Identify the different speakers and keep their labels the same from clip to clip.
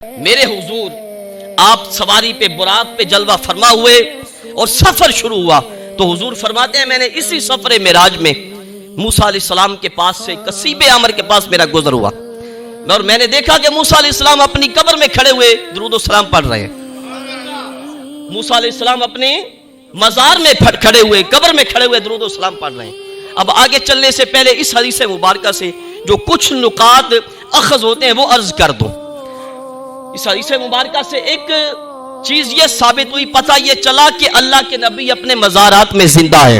Speaker 1: میرے حضور آپ سواری پہ براق پہ جلوہ فرما ہوئے اور سفر شروع ہوا تو حضور فرماتے ہیں میں نے اسی سفر معراج میں موسیٰ علیہ السلام کے پاس سے کسیب عمر کے پاس میرا گزر ہوا اور میں نے دیکھا کہ موسیٰ علیہ السلام اپنی قبر میں کھڑے ہوئے درود و سلام پڑھ رہے ہیں۔ موسیٰ علیہ السلام اپنے مزار میں کھڑے ہوئے، قبر میں کھڑے ہوئے درود و سلام پڑھ رہے ہیں۔ اب آگے چلنے سے پہلے اس حدیث مبارکہ سے جو کچھ نکات اخذ ہوتے ہیں وہ عرض کر دوں۔ اس حدیث مبارکہ سے ایک چیز یہ ثابت ہوئی، پتہ یہ چلا کہ اللہ کے نبی اپنے مزارات میں زندہ ہے۔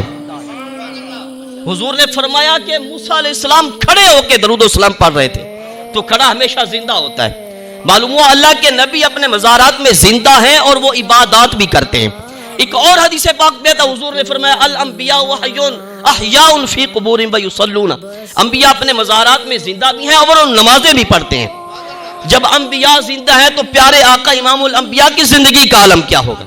Speaker 1: حضور نے فرمایا کہ موسیٰ علیہ السلام کھڑے ہو کے درود و سلام پڑھ رہے تھے، تو کھڑا ہمیشہ زندہ ہوتا ہے۔ معلوم ہوا اللہ کے نبی اپنے مزارات میں زندہ ہیں اور وہ عبادات بھی کرتے ہیں۔ ایک اور حدیث پاک میں تھا، حضور نے فرمایا الانبیاء وحیون احیاء فی قبورہم ویصلون، انبیاء اپنے مزارات میں زندہ بھی ہیں اور وہ نمازیں بھی پڑھتے ہیں۔ جب انبیاء زندہ ہیں تو پیارے آقا امام الانبیاء کی زندگی کا عالم کیا ہوگا؟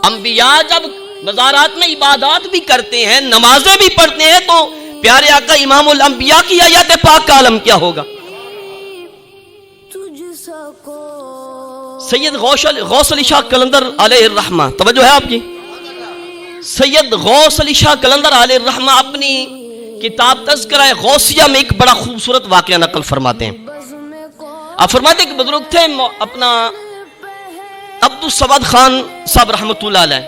Speaker 1: انبیاء جب مزارات میں عبادات بھی کرتے ہیں، نمازیں بھی پڑھتے ہیں، تو پیارے آقا امام الانبیاء کی حیات پاک کا عالم کیا ہوگا؟ سید غوث علی شاہ قلندر علیہ الرحمہ، توجہ ہے آپ کی؟ سید غوث علی شاہ قلندر علیہ الرحمہ اپنی کتاب تذکرہ غوثیہ میں ایک بڑا خوبصورت واقعہ نقل فرماتے ہیں۔ آپ فرماتے ہیں کہ بزرگ تھے اپنا عبدالصمد خان صاحب رحمۃ اللہ علیہ،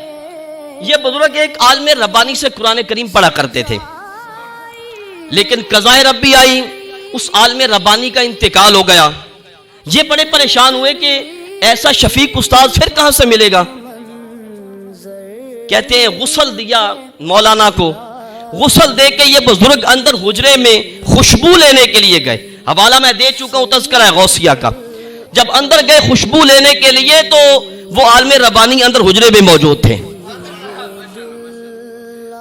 Speaker 1: یہ بزرگ ایک عالم ربانی سے قرآن کریم پڑھا کرتے تھے، لیکن قضائے ربی آئی، اس عالم ربانی کا انتقال ہو گیا۔ یہ بڑے پریشان ہوئے کہ ایسا شفیق استاد پھر کہاں سے ملے گا؟ کہتے ہیں غسل دیا مولانا کو، غسل دے کے یہ بزرگ اندر حجرے میں خوشبو لینے کے لیے گئے۔ حوالہ میں دے چکا ہوں تذکرہ غوثیہ کا۔ جب اندر گئے خوشبو لینے کے لیے تو وہ عالم ربانی اندر حجرے میں موجود تھے۔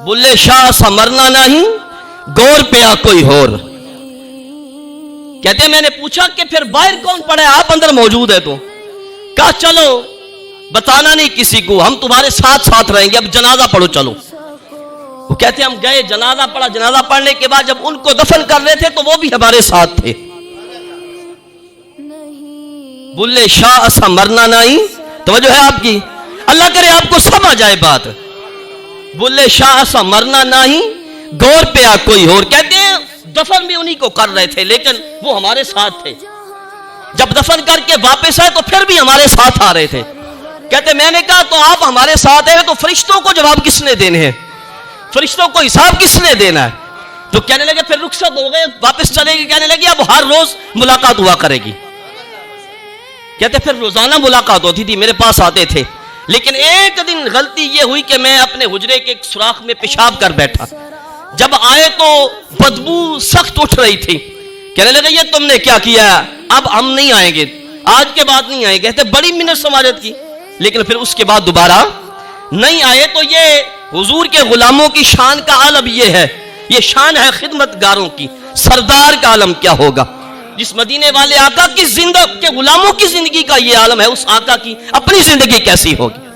Speaker 1: بلے شاہ سا مرنا نہیں، گور پیا کوئی اور۔ کہتے ہیں میں نے پوچھا کہ پھر باہر کون پڑا ہے، آپ اندر موجود ہے؟ تو کہا چلو بتانا نہیں کسی کو، ہم تمہارے ساتھ ساتھ رہیں گے، اب جنازہ پڑھو چلو۔ وہ کہتے ہیں ہم گئے، جنازہ پڑھا، جنازہ پڑھنے کے بعد جب ان کو دفن کر رہے تھے تو وہ بھی ہمارے ساتھ تھے۔ بلے شاہ اسا مرنا نہیں، توجہ ہے آپ کی؟ اللہ کرے آپ کو سمجھ جائے بات۔ بلے شاہ اسا مرنا نہیں، گور پیا کوئی اور۔ کہتے ہیں دفن بھی انہی کو کر رہے تھے لیکن وہ ہمارے ساتھ تھے۔ جب دفن کر کے واپس آئے تو پھر بھی ہمارے ساتھ آ رہے تھے۔ کہتے میں نے کہا تو آپ ہمارے ساتھ ہیں تو فرشتوں کو جواب کس نے دینے ہیں، فرشتوں کو حساب کس نے دینا ہے؟ تو کہنے لگے پھر رخصت ہو گئے، واپس چلے گی، کہنے لگی اب ہر روز ملاقات ہوا کرے گی۔ کہتے پھر روزانہ ملاقات ہوتی تھی، میرے پاس آتے تھے، لیکن ایک دن غلطی یہ ہوئی کہ میں اپنے حجرے کے ایک سوراخ میں پیشاب کر بیٹھا۔ جب آئے تو بدبو سخت اٹھ رہی تھی۔ کہنے لگے یہ تم نے کیا کیا ہے؟ اب ہم نہیں آئیں گے، آج کے بعد نہیں آئیں گے۔ کہتے بڑی منت سماجت کی، لیکن پھر اس کے بعد دوبارہ نہیں آئے۔ تو یہ حضور کے غلاموں کی شان کا عالم یہ ہے، یہ شان ہے خدمت گاروں کی۔ سردار کا عالم کیا ہوگا؟ جس مدینے والے آقا کی کے غلاموں کی زندگی کا یہ عالم ہے، اس آقا کی اپنی زندگی کیسی ہوگی؟